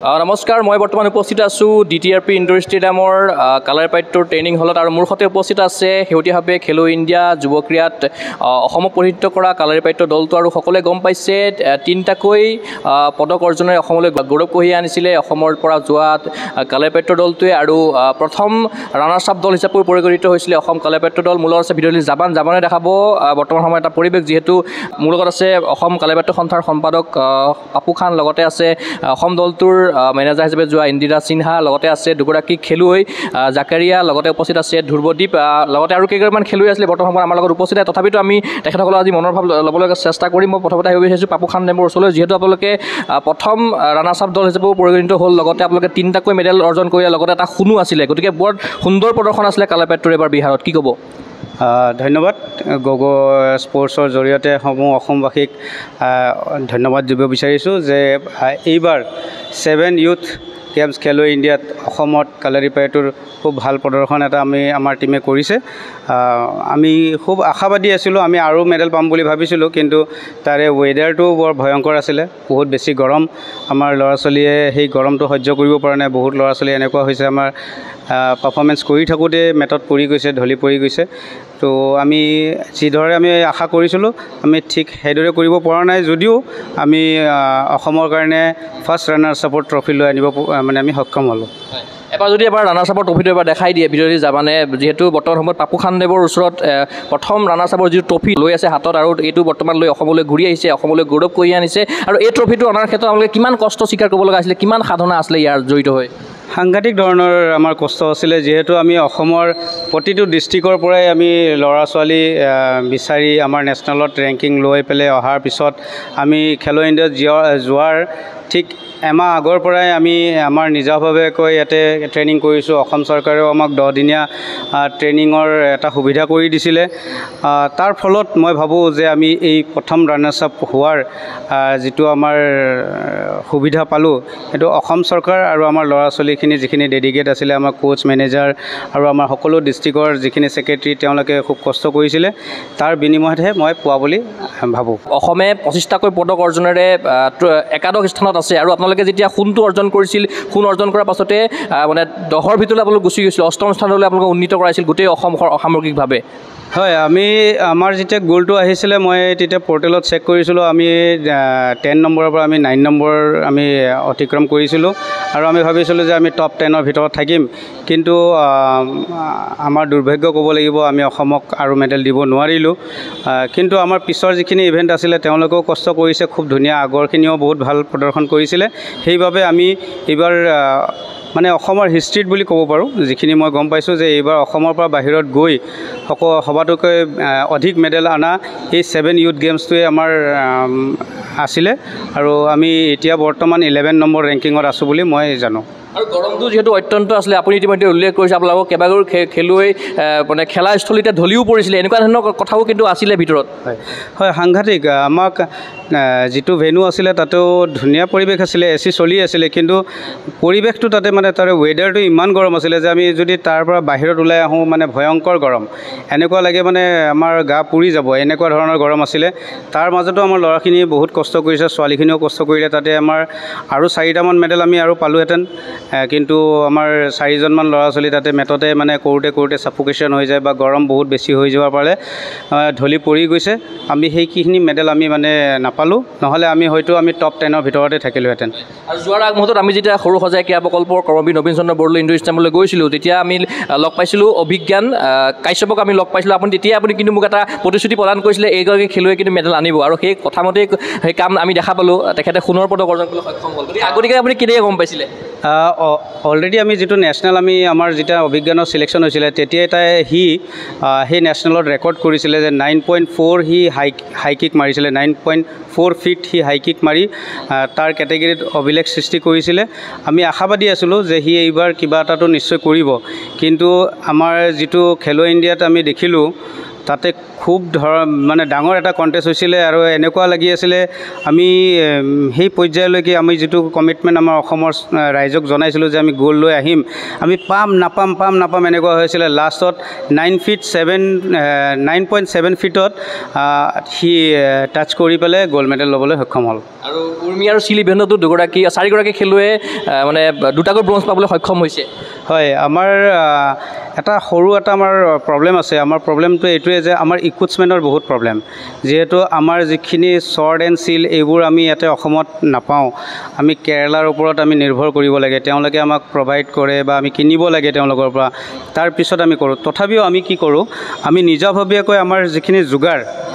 নমস্কাৰ, মই বৰ্তমান উপস্থিত আছোঁ DTRP ইনডোৰ ষ্টেডিয়ামৰ কালাৰপাইটৰ ট্ৰেইনিং হলত আৰু মোৰ সৈতে উপস্থিত আছে শেহতীয়াভাৱে খেলো ইণ্ডিয়া যুৱ ক্ৰীড়াত অসমক প্ৰতিনিধিত্ব কৰা কালাৰপাইটৰ দলটো আৰু সকলোৱে গম পাইছে তিনিটাকৈ পদক অৰ্জনেৰে অসমলৈ গৌৰৱ কঢ়িয়াই আনিছিলে অসমৰ পৰা যোৱা কালাৰপাইটৰ দলটোৱে আৰু প্ৰথম ৰানাৰ্ছ আপ দল হিচাপেও পৰিগণিত হৈছিলে অসম কালাৰপাইটৰ দল। মোৰ লগত আছে ভিডিঅ'লি জাবানে দেখাব বৰ্তমান সময়ত এটা পৰিৱেশ, যিহেতু মোৰ লগত আছে অসম কালাৰপাইটৰ সন্থাৰ সম্পাদক পাপু খান, লগতে আছে অসম দলটোৰ মেনেজাৰ হিচাপে যোৱা ইন্দিৰা সিনহা, লগতে আছে দুগৰাকী খেলুৱৈ জাকাৰিয়া, লগতে উপস্থিত আছে ধ্ৰুৱদ্বীপ, লগতে আৰু কেইগৰাকীমান খেলুৱৈ আছিলে বৰ্তমান সময়ত আমাৰ লগত উপস্থিত। তথাপিতো আমি তেখেতসকলৰ আজি মনৰ ভাৱ ল'বলৈ চেষ্টা কৰিম। মই প্ৰথমতে আহিব বিচাৰিছোঁ পাপু খান মেমৰ ওচৰলৈ, যিহেতু আপোনালোকে প্ৰথম ৰানাৰ্ছ আপ দল হিচাপেও পৰিগণিত হ'ল, লগতে আপোনালোকে তিনিটাকৈ মেডেল অৰ্জন কৰিলে, লগতে এটা সোণো আছিলে, গতিকে বৰ সুন্দৰ প্ৰদৰ্শন আছিলে কালাৰপাইটৰ এইবাৰ বিহাৰত, কি ক'ব? ধন্যবাদ। গগো স্পৰ্টছৰ জৰিয়তে সমূহ অসমবাসীক ধন্যবাদ দিব বিচাৰিছোঁ যে এইবাৰ 7 ইউথ গেমছ খেলো ইণ্ডিয়াত অসমত কালাৰপাইটৰ খুব ভাল প্ৰদৰ্শন এটা আমাৰ টিমে কৰিছে। আমি খুব আশাবাদী আছিলোঁ, আমি আৰু মেডেল পাম বুলি ভাবিছিলোঁ, কিন্তু তাৰে ৱেডাৰটো বৰ ভয়ংকৰ আছিলে, বহুত বেছি গৰম। আমাৰ ল'ৰা ছোৱালীয়ে সেই গৰমটো সহ্য কৰিব পৰা নাই। বহুত ল'ৰা ছোৱালী এনেকুৱা হৈছে আমাৰ পাৰফৰ্মেঞ্চ কৰি থাকোঁতে মেটত পৰি গৈছে, ঢলি পৰি গৈছে। তো আমি যিদৰে আমি আশা কৰিছিলোঁ আমি ঠিক সেইদৰে কৰিব পৰা নাই, যদিও আমি অসমৰ কাৰণে ফাৰ্ষ্ট ৰানাৰ্ছ আপৰ ট্ৰফি লৈ আনিব আমি সক্ষম হ'লোঁ। এবাৰ যদি ৰানাৰ্ছ আপৰ ট্ৰফিটো এবাৰ দেখাই দিয়ে ভিডিঅ'লি জাবানে, যিহেতু বৰ্তমান সময়ত পাপু খানদেৱৰ ওচৰত প্ৰথম ৰানাৰ্ছ আপৰ যিটো ট্ৰফি লৈ আছে হাতত, আৰু এইটো বৰ্তমান লৈ অসমলৈ ঘূৰি আহিছে, অসমলৈ গৌৰৱ কঢ়িয়াই আনিছে, আৰু এই ট্ৰফিটো অনাৰ ক্ষেত্ৰত আপোনালোকে কিমান কষ্ট স্বীকাৰ কৰিব লগা হৈছিলে, কিমান সাধনা আছিলে ইয়াৰ জড়িত হৈ? সাংঘাতিক ধৰণৰ আমাৰ কষ্ট আছিলে, যিহেতু আমি অসমৰ প্ৰতিটো ডিষ্ট্ৰিক্টৰ পৰাই আমি ল'ৰা ছোৱালী বিচাৰি আমাৰ নেশ্যনেলত ৰেংকিং লৈ পেলাই অহাৰ পিছত আমি খেলো ইণ্ডিয়াত যোৱাৰ ঠিক এমাহ আগৰ পৰাই আমি আমাৰ নিজাভাৱেকৈ ইয়াতে ট্ৰেইনিং কৰিছোঁ। অসম চৰকাৰেও আমাক 10 দিনীয়া ট্ৰেইনিঙৰ এটা সুবিধা কৰি দিছিলে। তাৰ ফলত মই ভাবোঁ যে আমি এই প্ৰথম ৰানাৰ্ছ আপ হোৱাৰ যিটো আমাৰ সুবিধা পালোঁ, সেইটো অসম চৰকাৰ আৰু আমাৰ ল'ৰা ছোৱালীখিনি যিখিনি ডেডিকেট আছিলে, আমাৰ কোচ মেনেজাৰ আৰু আমাৰ সকলো ডিষ্ট্ৰিক্টৰ যিখিনি ছেক্ৰেটাৰী, তেওঁলোকে খুব কষ্ট কৰিছিলে, তাৰ বিনিময়তহে মই পোৱা বুলি ভাবোঁ। অসমে 25টাকৈ পদক অৰ্জনেৰে একাদশ স্থানত আছে, আৰু আপোনালোকে যেতিয়া সোণটো অৰ্জন কৰিছিল, সোণ অৰ্জন কৰাৰ পাছতে মানে 10ৰ ভিতৰলৈ আপোনালোক গুচি গৈছিল, 8ম স্থানলৈ আপোনালোকে উন্নীত কৰাইছিল গোটেই অসম সামগ্ৰিকভাৱে। হয়, আমাৰ যেতিয়া গ'লটো আহিছিলে মই তেতিয়া পৰ্টেলত চেক কৰিছিলোঁ, আমি 10 নম্বৰৰ পৰা আমি 9 নম্বৰ আমি অতিক্ৰম কৰিছিলোঁ, আৰু আমি ভাবিছিলোঁ যে আমি টপ 10ৰ ভিতৰত থাকিম। কিন্তু আমাৰ দুৰ্ভাগ্য ক'ব লাগিব, আমি অসমক আৰু মেডেল দিব নোৱাৰিলোঁ। কিন্তু আমাৰ পিছৰ যিখিনি ইভেণ্ট আছিলে তেওঁলোকেও কষ্ট কৰিছে, খুব ধুনীয়া, আগৰখিনিও বহুত ভাল প্ৰদৰ্শন কৰিছিলে। সেইবাবে আমি এইবাৰ মানে অসমৰ হিষ্ট্ৰীত বুলি ক'ব পাৰোঁ, যিখিনি মই গম পাইছোঁ যে এইবাৰ অসমৰ পৰা বাহিৰত গৈ সবাতোকৈ অধিক মেডেল অনা এই 7 ইউথ গেমছটোৱে আমাৰ আছিলে, আৰু আমি এতিয়া বৰ্তমান 11 নম্বৰ ৰেংকিঙত আছোঁ বুলি মই জানো। আৰু গৰমটো যিহেতু অত্যন্ত আছিলে, আপুনি ইতিমধ্যে উল্লেখ কৰিছে আপোনালোকক কেইবাগৰো খেলুৱৈ মানে খেলাস্থলীতে ঢলিও পৰিছিলে, এনেকুৱা ধৰণৰ কথাও কিন্তু আছিলে ভিতৰত। হয়, সাংঘাতিক। আমাক যিটো ভেনু আছিলে তাতেও ধুনীয়া পৰিৱেশ আছিলে, AC চলি আছিলে, কিন্তু পৰিৱেশটো তাতে মানে তাৰে ৱেডাৰটো ইমান গৰম আছিলে যে আমি যদি তাৰ পৰা বাহিৰত ওলাই আহোঁ মানে ভয়ংকৰ গৰম, এনেকুৱা লাগে মানে আমাৰ গা পুৰি যাব, এনেকুৱা ধৰণৰ গৰম আছিলে। তাৰ মাজতো আমাৰ ল'ৰাখিনিয়ে বহুত কষ্ট কৰিছে, ছোৱালীখিনিও কষ্ট কৰিলে। তাতে আমাৰ আৰু 4টামান মেডেল আমি আৰু পালোঁহেঁতেন, কিন্তু আমাৰ 4জনমান ল'ৰা ছোৱালী তাতে মেটতে মানে কৰোঁতে ছাফোকেশ্যন হৈ যায় বা গৰম বহুত বেছি হৈ যোৱাৰ পাৰে ঢলি পৰি গৈছে। আমি সেইখিনি মেডেল আমি মানে নাপালোঁ, নহ'লে আমি হয়তো টপ 10ৰ ভিতৰতে থাকিলোঁহেঁতেন। আৰু যোৱাৰ আগমুহূৰ্তত আমি যেতিয়া সৰু সজাই ক্ৰীড়া প্ৰকল্পৰ কৰ্মী নবীন চন্দ্ৰ বৰদলৈ ইনডোৰ ষ্টেডিয়ামলৈ গৈছিলোঁ, তেতিয়া আমি লগ পাইছিলোঁ অভিজ্ঞান কাশ্যপক আমি লগ পাইছিলোঁ। আপুনি কিন্তু মোক এটা প্ৰতিশ্ৰুতি প্ৰদান কৰিছিলে, এইগৰাকী খেলুৱৈ কিন্তু মেডেল আনিব, আৰু সেই কথামতেই সেই কাম আমি দেখা পালোঁ, তেখেতে সোণৰ পদক অৰ্জন কৰিবলৈ সক্ষম হ'ল। গতিকে আগতীয়াকৈ আপুনি কেনেকৈ গম পাইছিলে? অলৰেডি আমি যিটো নেশ্যনেল আমাৰ যেতিয়া অভিজ্ঞানৰ ছিলেকশ্যন হৈছিলে, তেতিয়াই সেই নেশ্যনেলত ৰেকৰ্ড কৰিছিলে যে 9.4 সি হাই কিক মাৰিছিলে, 9.4 ফিট সি হাই কিক মাৰি তাৰ কেটেগৰীত অভিলেখ সৃষ্টি কৰিছিলে। আমি আশাবাদী আছিলোঁ যে সি এইবাৰ কিবা এটাতো নিশ্চয় কৰিব, কিন্তু আমাৰ যিটো খেলো ইণ্ডিয়াত আমি দেখিলোঁ তাতে খুব মানে ডাঙৰ এটা কণ্টেষ্ট হৈছিলে আৰু এনেকুৱা লাগি আছিলে আমি সেই পৰ্যায়লৈকে আমি যিটো কমিটমেণ্ট আমাৰ অসমৰ ৰাইজক জনাইছিলোঁ যে আমি গ'ল্ড লৈ আহিম, আমি পাম নাপাম এনেকুৱা হৈছিলে। লাষ্টত 9.7 ফিটত সি টাচ কৰি পেলাই গ'ল্ড মেডেল ল'বলৈ সক্ষম হ'ল। আৰু উৰ্মি আৰু চিল ইভেণ্টতো চাৰিগৰাকী খেলুৱৈয়ে মানে দুটাকৈ ব্ৰঞ্জ পাবলৈ সক্ষম হৈছে। হয়, আমাৰ এটা সৰু এটা আমাৰ প্ৰব্লেম আছে। আমাৰ প্ৰব্লেমটো এইটোৱে যে আমাৰ ইকুইপমেণ্টৰ বহুত প্ৰব্লেম, যিহেতু আমাৰ যিখিনি শ্বৰ্ট এণ্ড চিল এইবোৰ আমি ইয়াতে অসমত নাপাওঁ। আমি কেৰেলাৰ ওপৰত আমি নিৰ্ভৰ কৰিব লাগে, তেওঁলোকে আমাক প্ৰভাইড কৰে বা আমি কিনিব লাগে তেওঁলোকৰ পৰা, তাৰপিছত আমি কৰোঁ। তথাপিও আমি কি কৰোঁ, আমি নিজাববীয়াকৈ আমাৰ যিখিনি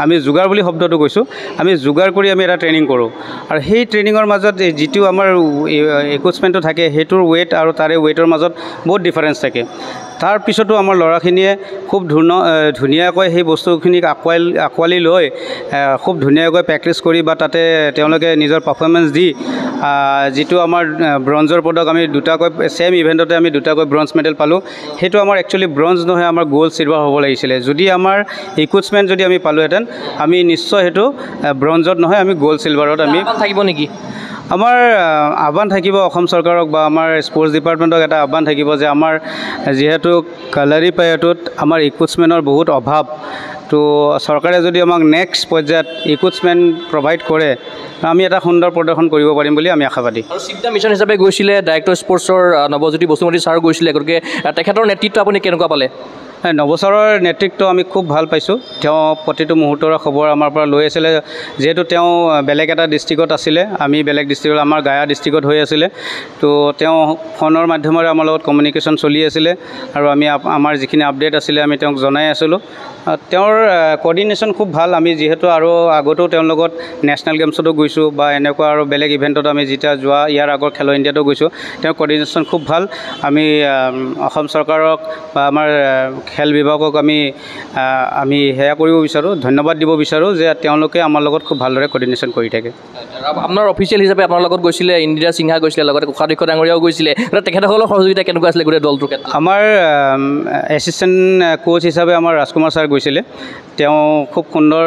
আমি যোগাৰ বুলি শব্দটো কৈছোঁ, আমি যোগাৰ কৰি আমি এটা ট্ৰেইনিং কৰোঁ। আৰু সেই ট্ৰেইনিঙৰ মাজত যিটো আমাৰ ইকুইপমেণ্টটো থাকে সেইটোৰ ৱেইট আৰু তাৰে ৱেইটৰ মাজত বহুত ডিফাৰেঞ্চ থাকে। তাৰপিছতো আমাৰ ল'ৰাখিনিয়ে খুব ধুনীয়াকৈ সেই বস্তুখিনিক আঁকোৱালি লৈ খুব ধুনীয়াকৈ প্ৰেক্টিছ কৰি বা তাতে তেওঁলোকে নিজৰ পাৰফৰ্মেঞ্চ দি যিটো আমাৰ ব্ৰঞ্জৰ পদক আমি দুটাকৈ ছেম ইভেণ্টতে আমি দুটাকৈ ব্ৰঞ্জ মেডেল পালোঁ। সেইটো আমাৰ একচুৱেলি ব্ৰঞ্জ নহয়, আমাৰ গ'ল্ড চিলভাৰ হ'ব লাগিছিলে। যদি আমাৰ ইকুইপমেণ্ট যদি আমি পালোঁহেঁতেন, আমি নিশ্চয় সেইটো ব্ৰঞ্জত নহয়, আমি গ'ল্ড চিলভাৰত আমি থাকিব নেকি? আমাৰ আহ্বান থাকিব অসম চৰকাৰক বা আমাৰ স্পৰ্টছ ডিপাৰ্টমেণ্টক এটা আহ্বান থাকিব যে আমাৰ যিহেতু কালাৰীপায়াটোত আমাৰ ইকুইপমেণ্টৰ বহুত অভাৱ, তো চৰকাৰে যদি আমাক নেক্সট পৰ্যায়ত ইকুইপমেণ্ট প্ৰভাইড কৰে, আমি এটা সুন্দৰ প্ৰদৰ্শন কৰিব পাৰিম বুলি আমি আশাবাদী। আৰু চিন্তা মিছন হিচাপে গৈছিলে ডাইৰেক্টৰ স্পৰ্টছৰ নৱজ্যোতি বসুমতী ছাৰ গৈছিলে, গতিকে তেখেতৰ নেতৃত্ব আপুনি কেনেকুৱা পালে? নৱছৰৰ নেতৃত্ব আমি খুব ভাল পাইছোঁ। তেওঁ প্ৰতিটো মুহূৰ্তৰ খবৰ আমাৰ পৰা লৈ আছিলে, যিহেতু তেওঁ বেলেগ এটা ডিষ্ট্ৰিক্টত আছিলে, আমি বেলেগ ডিষ্ট্ৰিক্টত, আমাৰ গায়া ডিষ্ট্ৰিক্টত হৈ আছিলে। তো তেওঁ ফোনৰ মাধ্যমেৰে আমাৰ লগত কমিউনিকেশ্যন চলি আছিলে আৰু আমি আমাৰ যিখিনি আপডেট আছিলে আমি তেওঁক জনাই আছিলোঁ। তেওঁৰ কোঅৰ্ডিনেশ্যন খুব ভাল। আমি যিহেতু আৰু আগতেও তেওঁৰ লগত নেশ্যনেল গেমছতো গৈছোঁ বা এনেকুৱা আৰু বেলেগ ইভেণ্টত আমি যেতিয়া ইয়াৰ আগৰ খেলো ইণ্ডিয়াতো গৈছোঁ, তেওঁৰ কোঅৰ্ডিনেশ্যন খুব ভাল। আমি অসম চৰকাৰক বা আমাৰ খেল বিভাগক আমি সেয়া কৰিব বিচাৰোঁ, ধন্যবাদ দিব বিচাৰোঁ যে তেওঁলোকে আমাৰ লগত খুব ভালদৰে কোঅৰ্ডিনেশ্যন কৰি থাকে। আপোনাৰ অফিচিয়েল হিচাপে আপোনাৰ লগত গৈছিলে ইন্দিৰা সিংহা গৈছিলে, লগতে কুশাধ্যক্ষ ডাঙৰীয়াও গৈছিলে, তেখেতসকলৰ সহযোগিতা কেনেকুৱা আছিলে গোটেই দলটোৰ ক্ষেত্ৰত? আমাৰ এছিষ্টেণ্ট কোচ হিচাপে আমাৰ ৰাজকুমাৰ ছাৰ গৈছিলে। তেওঁ খুব সুন্দৰ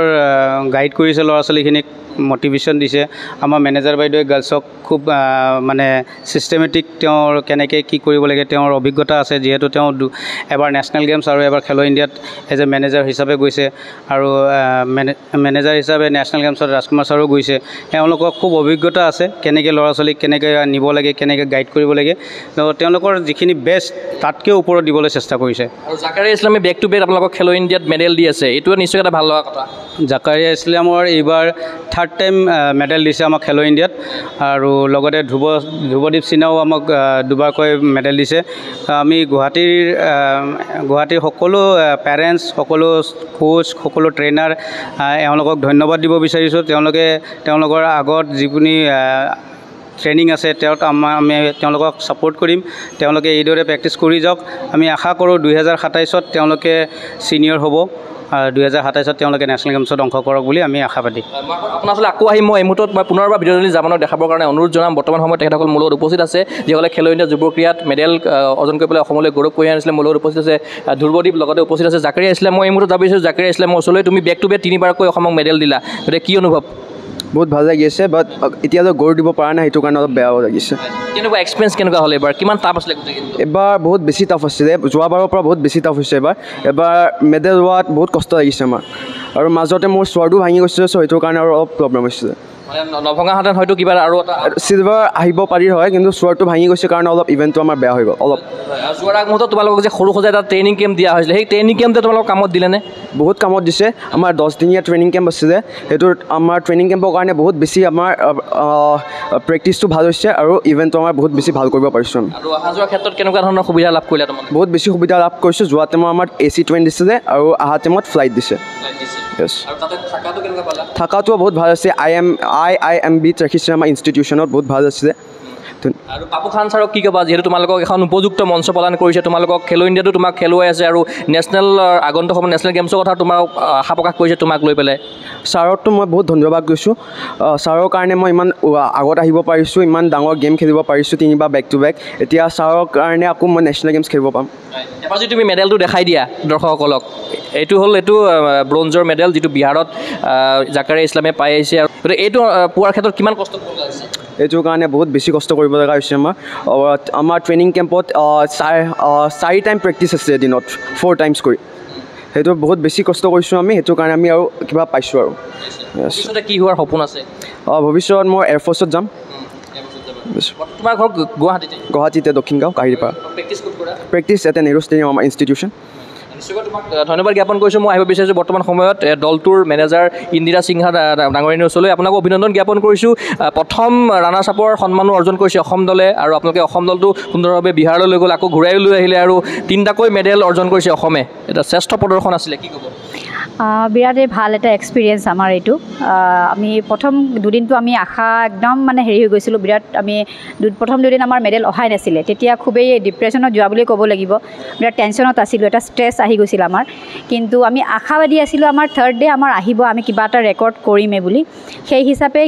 গাইড কৰিছে ল'ৰা ছোৱালীখিনিক, মটিভেশ্যন দিছে। আমাৰ মেনেজাৰ বাইদেৱে গাৰ্লছক খুব মানে ছিষ্টেমেটিক তেওঁৰ কেনেকৈ কি কৰিব লাগে তেওঁৰ অভিজ্ঞতা আছে, যিহেতু তেওঁ এবাৰ নেশ্যনেল গেমছ আৰু এবাৰ খেলো ইণ্ডিয়াত এজ এ মেনেজাৰ হিচাপে গৈছে আৰু মেনেজাৰ হিচাপে নেশ্যনেল গেমছত ৰাজকুমাৰ ছাৰো গৈছে। তেওঁলোকৰ খুব অভিজ্ঞতা আছে, কেনেকৈ ল'ৰা ছোৱালীক কেনেকৈ নিব লাগে, কেনেকৈ গাইড কৰিব লাগে। তেওঁলোকৰ যিখিনি বেষ্ট তাতকৈও ওপৰত দিবলৈ চেষ্টা কৰিছে। আৰু জাকাৰিয়া ইছলামে বেক টু বেক আপোনালোকক খেলো ইণ্ডিয়াত মেডেল দি আছে, এইটো নিশ্চয় এটা ভাল লগা কথা। জাকাৰিয়া ইছলামৰ এইবাৰ থাৰ্ড টাইম মেডেল দিছে আমাক খেলো ইণ্ডিয়াত, আৰু লগতে ধ্ৰুৱদীপ সিনহাও আমাক দুবাৰকৈ মেডেল দিছে। আমি গুৱাহাটীৰ সকলো পেৰেণ্টছ, সকলো কোচ, সকলো ট্ৰেইনাৰ এওঁলোকক ধন্যবাদ দিব বিচাৰিছোঁ। তেওঁলোকৰ আগত যিখিনি ট্ৰেইনিং আছে আমি তেওঁলোকক ছাপোৰ্ট কৰিম। তেওঁলোকে এইদৰে প্ৰেক্টিছ কৰি যাওক। আমি আশা কৰোঁ 2027ত তেওঁলোকে ছিনিয়ৰ হ'ব, 2027ত তেওঁলোকে নেশ্যনেল গেমছত অংশ কৰক বুলি আমি আশাবাদী। আপোনাৰ ওচৰলৈ আকৌ আহিম। মই এই মুহূৰ্তত মই পুনৰবাৰ বিনোদিনী জামানক দেখাবৰ কাৰণে অনুৰোধ জনাম। বৰ্তমান সময়ত তেখেতসকল মোৰ লগত উপস্থিত আছে, যিসকলে খেলো ইণ্ডিয়া যুৱ ক্ৰীড়াত মেডেল অৰ্জন কৰি পেলাই অসমলৈ গৌৰৱ কঢ়িয়াই আনিছিলে। মোৰ লগত উপস্থিত আছে ধ্ৰুৱদীপ, লগতে উপস্থিত আছে জাকাৰিয়া ইছলাম। মই এই মুহূৰ্তত যাব বিচাৰিছোঁ জাকাৰিয়া ইছলামৰ ওচৰলৈ। তুমি বেক টু বেক 3বাৰকৈ অসমক মেডেল দিলা, গতিকে কি অনুভৱ? বহুত ভাল লাগি আছে, বাট এতিয়াতো গৌৰৱ দিব পৰা নাই, সেইটো কাৰণে অলপ বেয়াও লাগিছে। কেনেকুৱা এক্সপিৰিয়েঞ্চ কেনেকুৱা হ'ল এইবাৰ? কিমান টাফ আছিলে গোটেইখিনি? এবাৰ বহুত বেছি টাফ আছিলে, যোৱাবাৰৰ পৰা বহুত বেছি টাফ হৈছে এবাৰ মেডেল লোৱাত বহুত কষ্ট লাগিছে আমাৰ, আৰু মাজতে মোৰ শ্বৰ্টো ভাঙি গৈছিলে, চ' সেইটোৰ কাৰণে আৰু অলপ প্ৰব্লেম হৈছিলে। মানে নভঙাহেঁতেন হয়তো কিবা আৰু এটা চিলভাৰ আহিব পাৰি হয়, কিন্তু শ্বৰ্টটো ভাঙি গৈছে কাৰণে অলপ ইভেণ্টটো আমাৰ বেয়া হৈ গ'ল অলপ। যোৱাৰ আগমুহূৰ্তত তোমালোকক যে সৰু সজাই এটা ট্ৰেইনিং কেম্প দিয়া হৈছিলে, সেই ট্ৰেইনিং কেম্পটোৱে তোমালোকক কামত দিলেনে? বহুত কামত দিছে। আমাৰ 10 দিনীয়া ট্ৰেইনিং কেম্প আছিলে, সেইটোত আমাৰ ট্ৰেইনিং কেম্পৰ কাৰণে বহুত বেছি আমাৰ প্ৰেক্টিছটো ভাল হৈছে আৰু ইভেণ্টটো আমাৰ বহুত বেছি ভাল কৰিব পাৰিছোঁ। আৰু অহা যোৱাৰ ক্ষেত্ৰত কেনেকুৱা ধৰণৰ সুবিধা লাভ কৰিলা তোমালোকে? বহুত বেছি সুবিধা লাভ কৰিছোঁ। যোৱা টাইমত আমাৰ AC ট্ৰেইন দিছিলে আৰু অহা টাইমত ফ্লাইট দিছে। থকাটো বহুত ভাল আছে। IIMB ৰাখিছে আমাৰ ইনষ্টিটিউশ্যনত, বহুত ভাল আছিলে। আৰু পাপু খান ছাৰক কি ক'বা যিহেতু তোমালোকক এখন উপযুক্ত মঞ্চ প্ৰদান কৰিছে তোমালোকক খেলো ইণ্ডিয়াতো তোমাক খেলুৱাই আছে আৰু নেশ্যনেল আগন্তুক সময়ত নেশ্যনেল গেমছৰ কথা তোমাৰ আশা প্ৰকাশ কৰিছে তোমাক লৈ পেলাই ছাৰকতো মই বহুত ধন্যবাদ কৈছোঁ ছাৰৰ কাৰণে মই ইমান আগত আহিব পাৰিছোঁ ইমান ডাঙৰ গেম খেলিব পাৰিছোঁ 3 বাৰ বেক টু বেক এতিয়া ছাৰৰ কাৰণে আকৌ মই নেশ্যনেল গেমছ খেলিব পাম এবাৰ যদি তুমি মেডেলটো দেখাই দিয়া দৰ্শকসকলক এইটো হ'ল এইটো ব্ৰঞ্জৰ মেডেল যিটো বিহাৰত জাকাৰিয়া ইছলামে পাই আহিছে আৰু এইটো পোৱাৰ ক্ষেত্ৰত কিমান কষ্ট কৰিব লাগিছে এইটোৰ কাৰণে বহুত বেছি কষ্ট কৰিব লগা হৈছে আমাৰ ট্ৰেইনিং কেম্পত 4 টাইম প্ৰেক্টিচ আছে এদিনত 4 টাইমছ কৰি সেইটো বহুত বেছি কষ্ট কৰিছোঁ আমি সেইটো কাৰণে আমি আৰু কিবা পাইছোঁ আৰু ভৱিষ্যতে কি হোৱাৰ সপোন আছে ভৱিষ্যত মই এয়াৰফ'ৰ্চত যাম তোমাৰ ঘৰ গুৱাহাটীতে Dakshingaon Kahilipara practice at Nehru stadium আমাৰ ইনষ্টিটিউশ্যন নিশ্চয়কৈ তোমাক ধন্যবাদ জ্ঞাপন কৰিছোঁ মই আহিব বিচাৰিছোঁ বৰ্তমান সময়ত দলটোৰ মেনেজাৰ ইন্দিৰা সিংহা ডাঙৰীয়াৰ ওচৰলৈ আপোনাকো অভিনন্দন জ্ঞাপন কৰিছোঁ প্ৰথম ৰাণাৰ্ছ আপৰ সন্মানো অৰ্জন কৰিছে অসম দলে আৰু আপোনালোকে অসম দলটো সুন্দৰভাৱে বিহাৰলৈ লৈ গ'ল আকৌ ঘূৰাই লৈ আহিলে আৰু 3টাকৈ মেডেল অৰ্জন কৰিছে অসমে এটা শ্ৰেষ্ঠ প্ৰদৰ্শন আছিলে কি ক'ব বিৰাটেই ভাল এটা এক্সপিৰিয়েঞ্চ আমাৰ এইটো আমি প্ৰথম দুদিনটো আমি আশা একদম মানে হেৰি হৈ গৈছিলোঁ বিৰাট আমি প্ৰথম দুদিন আমাৰ মেডেল অহাই নাছিলে তেতিয়া খুবেই ডিপ্ৰেশ্যনত যোৱা বুলি ক'ব লাগিব বিৰাট টেনশ্যনত আছিলোঁ এটা ষ্ট্ৰেছ আহি গৈছিল আমাৰ কিন্তু আমি আশাবাদী আছিলোঁ আমাৰ থাৰ্ড ডে আমাৰ আহিব আমি কিবা এটা ৰেকৰ্ড কৰিমেই বুলি সেই হিচাপে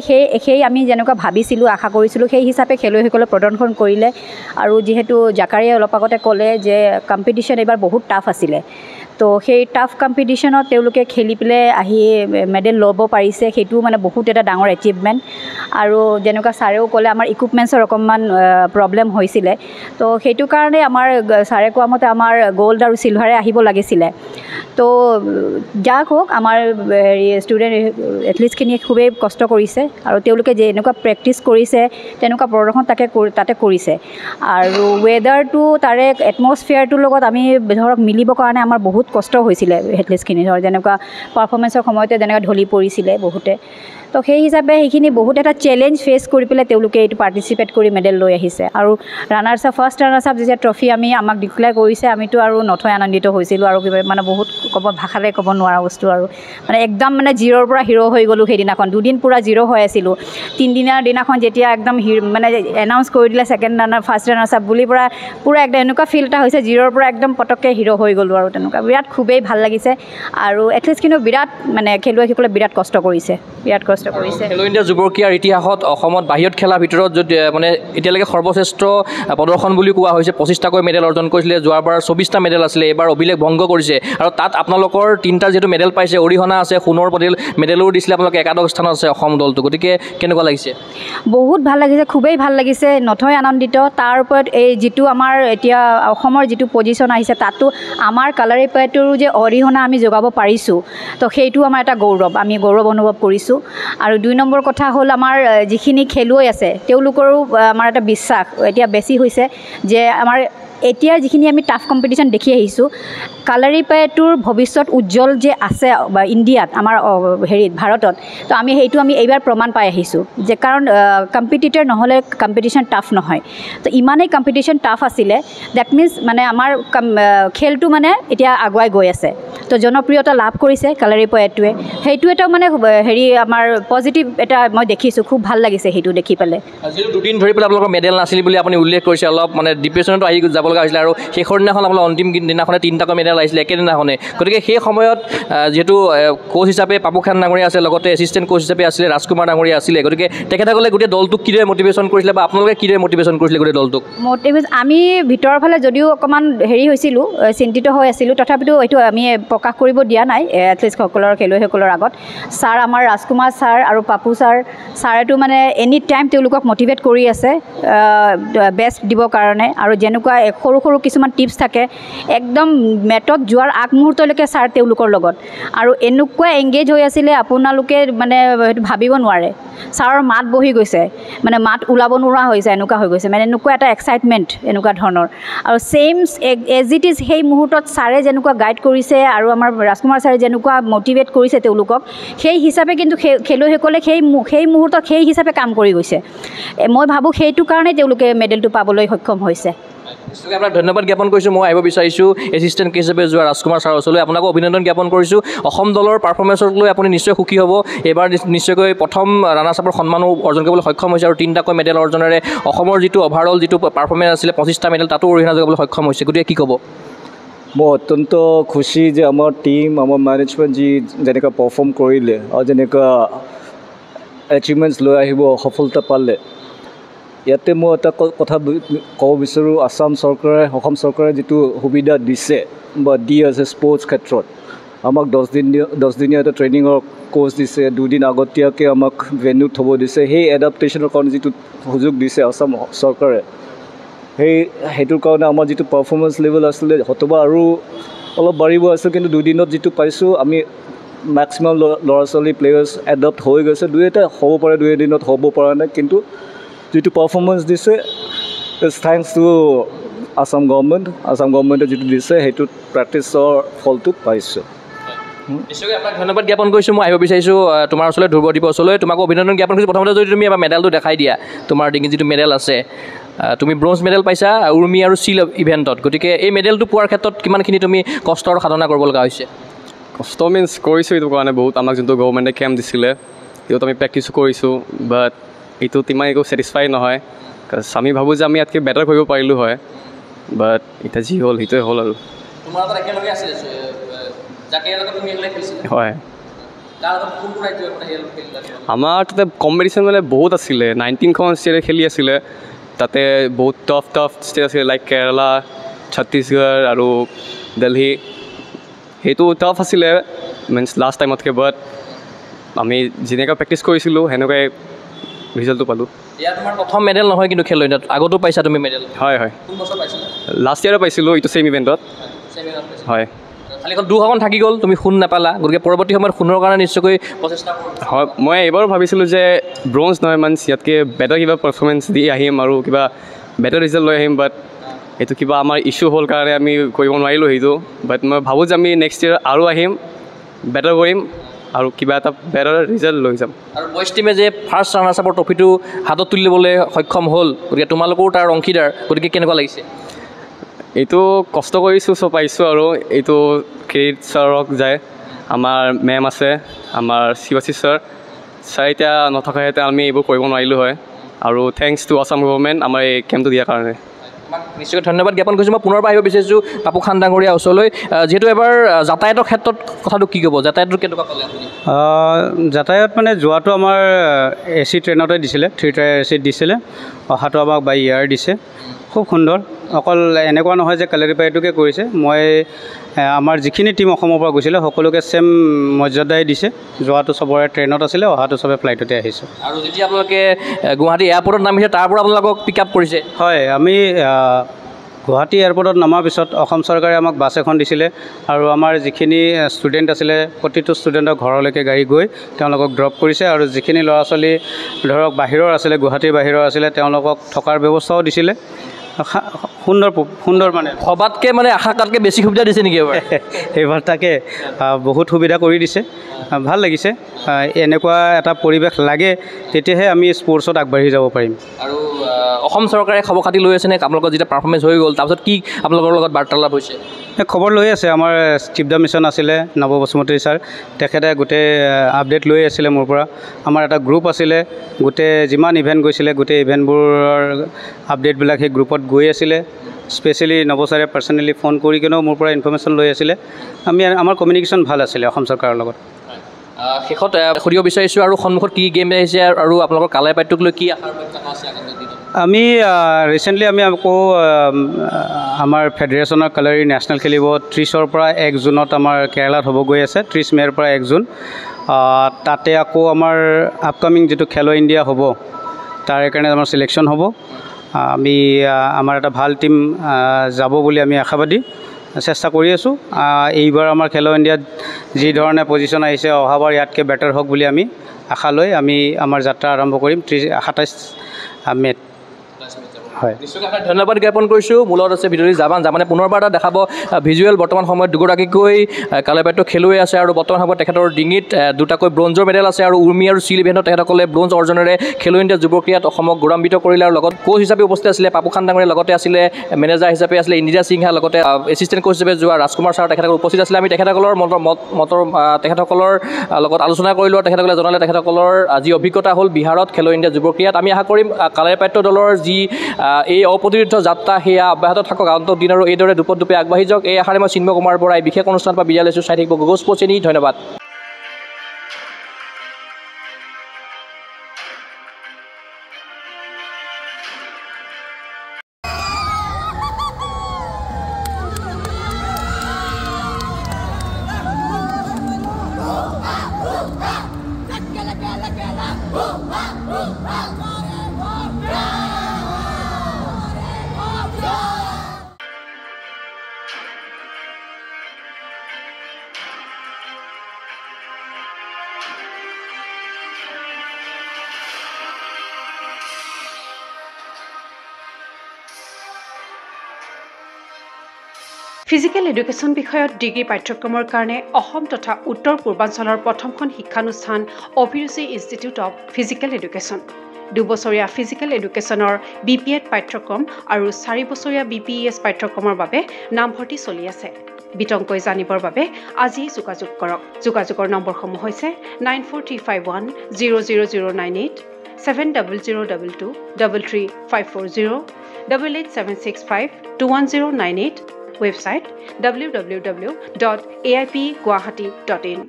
সেই আমি যেনেকুৱা ভাবিছিলোঁ আশা কৰিছিলোঁ সেই হিচাপে খেলুৱৈসকলে প্ৰদৰ্শন কৰিলে আৰু যিহেতু জাকাৰিয়াই অলপ আগতে ক'লে যে কম্পিটিশ্যন এইবাৰ বহুত টাফ আছিলে তো সেই টাফ কম্পিটিশ্যনত তেওঁলোকে খেলি পেলাই আহি মেডেল ল'ব পাৰিছে সেইটোও মানে বহুত এটা ডাঙৰ এচিভমেণ্ট আৰু যেনেকুৱা ছাৰেও ক'লে আমাৰ ইকুইপমেণ্টছৰ অকণমান প্ৰব্লেম হৈছিলে তো সেইটো কাৰণে আমাৰ ছাৰে কোৱা মতে আমাৰ গ'ল্ড আৰু চিলভাৰে আহিব লাগিছিলে তো যাক হওক আমাৰ ষ্টুডেণ্ট এথলিটছখিনিয়ে খুবেই কষ্ট কৰিছে আৰু তেওঁলোকে যে এনেকুৱা প্ৰেক্টিছ কৰিছে তেনেকুৱা প্ৰদৰ্শন তাতে কৰিছে আৰু ৱেডাৰটো তাৰে এটমছফিয়াৰটোৰ লগত আমি ধৰক মিলিবৰ কাৰণে আমাৰ বহুত কষ্ট হৈছিলে এথলিটছখিনি ধৰক যেনেকুৱা পাৰফৰ্মেঞ্চৰ সময়তে যেনেকুৱা ঢলি পৰিছিলে বহুতে তো সেই হিচাপে সেইখিনি বহুত এটা চেলেঞ্জ ফেচ কৰি পেলাই তেওঁলোকে এইটো পাৰ্টিচিপেট কৰি মেডেল লৈ আহিছে আৰু ফাৰ্ষ্ট ৰাণাৰ্ছ আপ যেতিয়া ট্ৰফি আমাক ডিক্লেয়াৰ কৰিছে আমিতো আৰু নথৈ আনন্দিত হৈছিলোঁ আৰু কিবা মানে বহুত ভাষাৰে ক'ব নোৱাৰা বস্তু আৰু মানে একদম মানে জিৰ'ৰ পৰা হিৰ' হৈ গ'লোঁ সেইদিনাখন দুদিন পূৰা জিৰ' হৈ আছিলোঁ 3 দিনৰ দিনাখন যেতিয়া একদম মানে এনাউন্স কৰি দিলে ফাৰ্ষ্ট ৰাণাৰ্ছ আপ বুলি পূৰা একদম এনেকুৱা ফিল এটা হৈছে জিৰ'ৰ পৰা একদম পটককৈ হিৰ' হৈ গ'লোঁ আৰু তেনেকুৱা বিৰাট খুবেই ভাল লাগিছে আৰু এথলিটছখিনিও বিৰাট মানে খেলুৱৈসকলে বিৰাট কষ্ট কৰিছে খেলো ইণ্ডিয়া যুৱ ক্ৰীড়াৰ ইতিহাসত অসমত বাহিৰত খেলাৰ ভিতৰত যদি মানে এতিয়ালৈকে সৰ্বশ্ৰেষ্ঠ প্ৰদৰ্শন বুলি কোৱা হৈছে 25টাকৈ মেডেল অৰ্জন কৰিছিলে যোৱাবাৰ 24টা মেডেল আছিলে এইবাৰ অভিলেখ ভংগ কৰিছে আৰু তাত আপোনালোকৰ 3টা যিহেতু মেডেল পাইছে অৰিহণা আছে সোণৰ মেডেলো দিছিলে আপোনালোকে একাদশ স্থানত আছে অসম দলটো গতিকে কেনেকুৱা লাগিছে বহুত ভাল লাগিছে খুবেই ভাল লাগিছে নথৈ আনন্দিত তাৰ ওপৰত এই যিটো আমাৰ এতিয়া অসমৰ যিটো পজিশ্যন আহিছে তাতো আমাৰ কালাৰীপাইটোৰো যে অৰিহণা আমি যোগাব পাৰিছোঁ তো সেইটো আমাৰ এটা গৌৰৱ আমি গৌৰৱ অনুভৱ কৰিছোঁ আৰু 2 নম্বৰ কথা হ'ল আমাৰ যিখিনি খেলুৱৈ আছে তেওঁলোকৰো আমাৰ এটা বিশ্বাস এতিয়া বেছি হৈছে যে আমাৰ এতিয়া যিখিনি আমি টাফ কম্পিটিশ্যন দেখি আহিছোঁ কালাৰীপাইটোৰ ভৱিষ্যত উজ্জ্বল যে আছে ইণ্ডিয়াত আমাৰ ভাৰতত তো আমি এইবাৰ প্ৰমাণ পাই আহিছোঁ যে কাৰণ কম্পিটিটৰ নহ'লে কম্পিটিশ্যন টাফ নহয় তো ইমানেই কম্পিটিশ্যন টাফ আছিলে ডেট মিনছ মানে আমাৰ খেলটো মানে এতিয়া আগুৱাই গৈ আছে তো জনপ্ৰিয়তা লাভ কৰিছে কালাৰীপাইটোৱে সেইটো এটা মানে আমাৰ পজিটিভ এটা মই দেখিছোঁ খুব ভাল লাগিছে সেইটো দেখি পেলাই যিহেতু 2 দিন ধৰি পেলাই আপোনালোকৰ মেডেল নাছিল বুলি আপুনি উল্লেখ কৰিছে অলপ মানে ডিপ্ৰেশ্যনতো আহি যাব লগা হৈছিলে আৰু শেষৰ দিনাখন আপোনাৰ অন্তিম দিনাখনে 3টাকৈ মেডেল আহিছিলে একেদিনাখনে গতিকে সেই সময়ত যিহেতু কোচ হিচাপে পাপু খান ডাঙৰীয়া আছে লগতে এছিষ্টেণ্ট কোচ হিচাপে আছিলে ৰাজকুমাৰ ডাঙৰীয়া আছিলে গতিকে তেখেতসকলে গোটেই দলটোক কিদৰে মটিভেশ্যন কৰিছিলে বা আপোনালোকে কিদৰে মটিভেশ্যন কৰিছিলে গোটেই দলটোক আমি ভিতৰৰ ফালে যদিও অকণমান হৈছিলোঁ চিন্তিত হৈ আছিলোঁ তথাপিতো এইটো আমি প্ৰকাশ কৰিব দিয়া নাই এথলিটছসকলৰ খেলুৱৈসকলৰ আগত ছাৰ আমাৰ ৰাজকুমাৰ ছাৰ আৰু পাপু ছাৰেতো মানে এনি টাইম তেওঁলোকক মটিভেট কৰি আছে বেষ্ট দিবৰ কাৰণে আৰু যেনেকুৱা সৰু সৰু কিছুমান টিপছ থাকে একদম মেটত যোৱাৰ আগমুহূৰ্তলৈকে ছাৰ তেওঁলোকৰ লগত আৰু এনেকুৱা এংগেজ হৈ আছিলে আপোনালোকে মানে ভাবিব নোৱাৰে ছাৰৰ মাত বহি গৈছে মানে মাত ওলাব নোৱাৰা হৈছে এনেকুৱা হৈ গৈছে মানে এনেকুৱা এটা এক্সাইটমেণ্ট এনেকুৱা ধৰণৰ আৰু ছেইম এজ ইট ইজ সেই মুহূৰ্তত ছাৰে যেনেকুৱা গাইড কৰিছে আৰু আৰু আমাৰ ৰাজকুমাৰ ছাৰে যেনেকুৱা মটিভেট কৰিছে তেওঁলোকক সেই হিচাপে কিন্তু খেলুৱৈসকলে সেই মুহূৰ্তত সেই হিচাপে কাম কৰি গৈছে মই ভাবোঁ সেইটো কাৰণে তেওঁলোকে মেডেলটো পাবলৈ সক্ষম হৈছে আপোনাক ধন্যবাদ জ্ঞাপন কৰিছোঁ মই আহিব বিচাৰিছোঁ এছিষ্টেণ্ট কোচ হিচাপে যোৱা ৰাজকুমাৰ ছাৰৰ ওচৰলৈ আপোনাকো অভিনন্দন জ্ঞাপন কৰিছোঁ অসম দলৰ পাৰফৰ্মেঞ্চক লৈ আপুনি নিশ্চয় সুখী হ'ব এইবাৰ নিশ্চয়কৈ প্ৰথম ৰাণাৰ্ছ আপৰ সন্মানো অৰ্জন কৰিবলৈ সক্ষম হৈছে আৰু 3টাকৈ মেডেল অৰ্জনেৰে অসমৰ যিটো অভাৰঅল যিটো পাৰফৰ্মেঞ্চ আছিলে 25টা মেডেল তাতো অৰিহণা যোগাবলৈ সক্ষম হৈছে গতিকে কি ক'ব মই অত্যন্ত খুচি যে আমাৰ টীম আমাৰ মেনেজমেণ্ট যেনেকুৱা পাৰফৰ্ম কৰিলে আৰু যেনেকুৱা এচিভমেণ্টছ লৈ আহিব সফলতা পালে ইয়াতে মই এটা কথা ক'ব বিচাৰোঁ অসম চৰকাৰে যিটো সুবিধা দিছে বা দি আছে স্পৰ্টছ ক্ষেত্ৰত আমাক 10 দিনীয়া এটা ট্ৰেইনিঙৰ কোৰ্চ দিছে 2 দিন আগতীয়াকৈ আমাক ভেন্যুত থ'ব দিছে সেই এডাপ্টেশ্যনৰ কাৰণে যিটো সুযোগ দিছে অসম চৰকাৰে সেইটোৰ কাৰণে আমাৰ যিটো পাৰফৰ্মেঞ্চ লেভেল আছিলে হয়তোবা আৰু অলপ বাঢ়িব আছিল কিন্তু 2 দিনত যিটো পাইছোঁ আমি মেক্সিমাম ল'ৰা ছোৱালী প্লেয়াৰ্ছ এডপ্ট হৈ গৈছে 2 হ'ব পাৰে 2 দিনত হ'ব পৰা নাই কিন্তু যিটো পাৰফৰ্মেঞ্চ দিছে ইটছ থেংকছ টু আসাম গভৰ্ণমেণ্টে যিটো দিছে সেইটোত প্ৰেক্টিছৰ ফলটো পাইছোঁ নিশ্চয়কৈ আপোনাক ধন্যবাদ জ্ঞাপন কৰিছোঁ মই আহিব বিচাৰিছোঁ তোমাৰ ওচৰলৈ ধ্ৰুৱদ্বীপৰ ওচৰলৈ তোমাক অভিনন্দন জ্ঞাপন কৰিছোঁ প্ৰথমতে যদি তুমি এবাৰ মেডেলটো দেখাই দিয়া তোমাৰ ডিঙিত যিটো মেডেল আছে তুমি ব্ৰঞ্জ মেডেল পাইছা উৰ্মি আৰু চিল ইভেণ্টত গতিকে এই মেডেলটো পোৱাৰ ক্ষেত্ৰত কিমানখিনি তুমি কষ্ট আৰু সাধনা কৰিব লগা হৈছে কষ্ট মিনছ কৰিছোঁ এইটো কাৰণে বহুত আমাক যোনটো গভৰ্ণমেণ্টে কেম্প দিছিলে সেইটো আমি প্ৰেক্টিছো কৰিছোঁ বাট এইটোত ইমান একো ছেটিছফাই নহয় আমি ভাবোঁ যে আমি ইয়াতকৈ বেটাৰ কৰিব পাৰিলোঁ হয় বাট এতিয়া যি হ'ল সেইটোৱে হ'ল আৰু তোমাৰ লগত একেলগে আছিল যাকে লগত তুমি একেলগে খেলিছিলা হয় তাৰ লগত কোনটো ৰাজ্যৰ কথা খেলিলা আমাৰ তাতে কম্পিটিশ্যন মানে বহুত আছিলে 19খন ষ্টেটে খেলি আছিলে তাতে বহুত টফ ষ্টেট আছিলে লাইক কেৰালা ছত্তীশগড় আৰু দিল্লী সেইটো টাফ আছিলে মিনছ লাষ্ট টাইমতকৈ বাট আমি যেনেকৈ প্ৰেক্টিছ কৰিছিলোঁ সেনেকুৱাই ৰিজাল্টটো পালোঁ এয়া তোমাৰ প্ৰথম মেডেল নহয় কিন্তু খেল ইণ্ডিয়াত আগতো পাইছা তুমি মেডেল হয় কোন বছৰ পাইছিলা লাষ্ট ইয়াৰে পাইছিলোঁ এইটো ছেম ইভেণ্টত হয় খালি এখন 2খন থাকি গ'ল তুমি সোণ নাপালা গতিকে পৰৱৰ্তী সময়ত সোণৰ কাৰণে নিশ্চয়কৈ প্ৰচেষ্টা হয় মই এইবাৰো ভাবিছিলোঁ যে ব্ৰঞ্জ নহয় মানে ইয়াতকৈ বেটাৰ কিবা পাৰফৰ্মেঞ্চ দি আহিম আৰু কিবা বেটাৰ ৰিজাল্ট লৈ আহিম বাট এইটো কিবা আমাৰ ইছ্যু হ'ল কাৰণে আমি কৰিব নোৱাৰিলোঁ সেইটো বাট মই ভাবোঁ যে আমি নেক্সট ইয়েৰ আৰু আহিম বেটাৰ কৰিম আৰু কিবা এটা বেটাৰ ৰিজাল্ট লৈ যাম আৰু বইজ টিমে যে ফাৰ্ষ্ট ৰাণাৰ্ছ আপৰ ট্ৰফিটো হাতত তুলি ল'বলৈ সক্ষম হ'ল গতিকে তোমালোকৰো তাৰ অংশীদাৰ গতিকে কেনেকুৱা লাগিছে এইটো কষ্ট কৰিছোঁ চব পাইছোঁ আৰু এইটো ক্ৰেডিট ছাৰক যায় আমাৰ মেম আছে আমাৰ শিৱাশী ছাৰ এতিয়া নথকাহেঁতেন আমি এইবোৰ কৰিব নোৱাৰিলোঁ হয় আৰু থেংকছ টু আসাম গভৰ্ণমেণ্ট আমাৰ এই কেম্পটো দিয়াৰ কাৰণে নিশ্চয়কৈ ধন্যবাদ জ্ঞাপন কৰিছোঁ মই পুনৰ আহিব বিচাৰিছোঁ পাপু খান ডাঙৰীয়া ওচৰলৈ যিহেতু এবাৰ যাতায়াতৰ ক্ষেত্ৰত কথাটো কি ক'ব যাতায়াতটো কেনেকুৱা পালে আপুনি যাতায়াত মানে যোৱাটো আমাৰ AC ট্ৰেইনতে দিছিলে 3 টায়াৰ AC দিছিলে অহাটো আমাক বাই এয়াৰ দিছে খুব সুন্দৰ অকল এনেকুৱা নহয় যে কালেৰিপাইটোকে কৰিছে মই আমাৰ যিখিনি টীম অসমৰ পৰা গৈছিলে সকলোকে ছেম মৰ্যাদাই দিছে যোৱাটো চবৰে ট্ৰেইনত আছিলে অহাটো চবে ফ্লাইটতে আহিছে আৰু যেতিয়া আপোনালোকে গুৱাহাটী এয়াৰপৰ্টত নামিছে তাৰ পৰা আপোনালোকক পিক আপ কৰিছে হয় আমি গুৱাহাটী এয়াৰপৰ্টত নামাৰ পিছত অসম চৰকাৰে আমাক বাছ এখন দিছিলে আৰু আমাৰ যিখিনি ষ্টুডেণ্ট আছিলে প্ৰতিটো ষ্টুডেণ্টৰ ঘৰলৈকে গাড়ী গৈ তেওঁলোকক ড্ৰপ কৰিছে আৰু যিখিনি ল'ৰা ছোৱালী ধৰক বাহিৰৰ আছিলে গুৱাহাটীৰ বাহিৰৰ আছিলে তেওঁলোকক থকাৰ ব্যৱস্থাও দিছিলে সুন্দৰ মানে ভবাতকৈ মানে আশা কৰাতকৈ বেছি সুবিধা দিছে নেকি এবাৰ এইবাৰ তাকে বহুত সুবিধা কৰি দিছে ভাল লাগিছে এনেকুৱা এটা পৰিৱেশ লাগে তেতিয়াহে আমি স্পৰ্টছত আগবাঢ়ি যাব পাৰিম আৰু অসম চৰকাৰে খবৰ খাতি লৈ আছেনে আপোনালোকৰ যেতিয়া পাৰফৰ্মেঞ্চ হৈ গ'ল তাৰপিছত কি আপোনালোকৰ লগত বাৰ্তালাপ হৈছে খবৰ লৈ আছে আমাৰ চিফ দ্য মিছন আছিলে নৱ বসুমতী ছাৰ তেখেতে গোটেই আপডেট লৈ আছিলে মোৰ পৰা আমাৰ এটা গ্ৰুপ আছিলে গোটেই যিমান ইভেণ্ট গৈছিলে গোটেই ইভেণ্টবোৰৰ আপডেটবিলাক সেই গ্ৰুপত গৈ আছিলে স্পেচিয়েলি নৱ ছাৰে পাৰ্চনেলি ফোন কৰি কিনেও মোৰ পৰা ইনফৰ্মেশ্যন লৈ আছিলে আমাৰ কমিউনিকেশ্যন ভাল আছিলে অসম চৰকাৰৰ লগত শেষত সুধিব বিচাৰিছোঁ আৰু সন্মুখত কি গেম আহিছে আৰু আপোনালোকৰ কালাৰপাইটোক লৈ কি আশা আছে আমি ৰিচেণ্টলি আমি আকৌ আমাৰ ফেডাৰেশ্যনৰ কালাৰী নেশ্যনেল খেলিব 30ৰ পৰা 1 জুনত আমাৰ কেৰালাত হ'ব গৈ আছে 30 মে'ৰ পৰা 1 জুন তাতে আকৌ আমাৰ আপকামিং যিটো খেলো ইণ্ডিয়া হ'ব তাৰ কাৰণে আমাৰ চিলেকশ্যন হ'ব আমি আমাৰ এটা ভাল টীম যাব বুলি আমি আশাবাদী চেষ্টা কৰি আছোঁ এইবাৰ আমাৰ খেলো ইণ্ডিয়াত যি ধৰণে পজিশ্যন আহিছে অহাবাৰ ইয়াতকৈ বেটাৰ হওক বুলি আমি আশা লৈ আমি আমাৰ যাত্ৰা আৰম্ভ কৰিম 27 মে'ত হয় নিশ্চয়কৈ আপোনাক ধন্যবাদ জ্ঞাপন কৰিছোঁ। মোৰ লগত আছে ভিডিঅ'টি জামানে পুনৰবাৰ এটা দেখাব ভিজুৱেল। বৰ্তমান সময়ত দুগৰাকীকৈ কালাৰ পাইটৰ খেলুৱৈ আছে আৰু বৰ্তমান সময়ত তেখেতৰ ডিঙিত দুটাকৈ ব্ৰঞ্জৰ মেডেল আছে আৰু উৰ্মি আৰু চিল ইভেণ্টত তেখেতসকলে ব্ৰঞ্জ অৰ্জনেৰে খেলো ইণ্ডিয়া যুৱ ক্ৰীড়াত অসমক গৌৰৱান্বিত কৰিলে আৰু লগত কোচ হিচাপে উপস্থিত আছিলে পাপু খান ডাঙৰীয়া, লগতে আছিলে মেনেজাৰ হিচাপে আছিলে ইন্দিৰা সিংহা, লগতে এছিষ্টেণ্ট কোচ হিচাপে যোৱা ৰাজকুমাৰ ছাৰ তেখেতসকল উপস্থিত আছিলে। আমি তেখেতসকলৰ তেখেতসকলৰ লগত আলোচনা কৰিলোঁ। তেখেতসকলে জনালে তেখেতসকলৰ যি অভিজ্ঞতা হ'ল বিহাৰত খেলো ইণ্ডিয়া যুৱ ক্ৰীড়াত। আমি আশা কৰিম কালাৰ পাইট্য দলৰ যি এই অপ্ৰতিৰোধ যাত্ৰা সেয়া অব্যাহত থাকক আগন্তুক দিন আৰু এইদৰে দুপে আগবাঢ়ি যাওক। এই আশাৰে মই চিন্ময় কুমাৰ বৰাই বিশেষ অনুষ্ঠানৰ পৰা বিদায় লৈছোঁ। চাই থাকিব গগৈ স্পৰ্টছ চেনেল। ধন্যবাদ। ফিজিকেল এডুকেশ্যন বিষয়ত ডিগ্ৰী পাঠ্যক্ৰমৰ কাৰণে অসম তথা উত্তৰ পূৰ্বাঞ্চলৰ প্ৰথমখন শিক্ষানুষ্ঠান অভিৰুচি ইনষ্টিটিউট অৱ ফিজিকেল এডুকেশ্যন। 2 বছৰীয়া ফিজিকেল এডুকেশ্যনৰ BPEd পাঠ্যক্ৰম আৰু 4 বছৰীয়া BPES পাঠ্যক্ৰমৰ বাবে নামভৰ্তি চলি আছে। বিতংকৈ জানিবৰ বাবে আজি যোগাযোগ কৰক। যোগাযোগৰ নম্বৰসমূহ হৈছে 9435100098, 700222 33540, 88765210998, website www.aipguwahati.in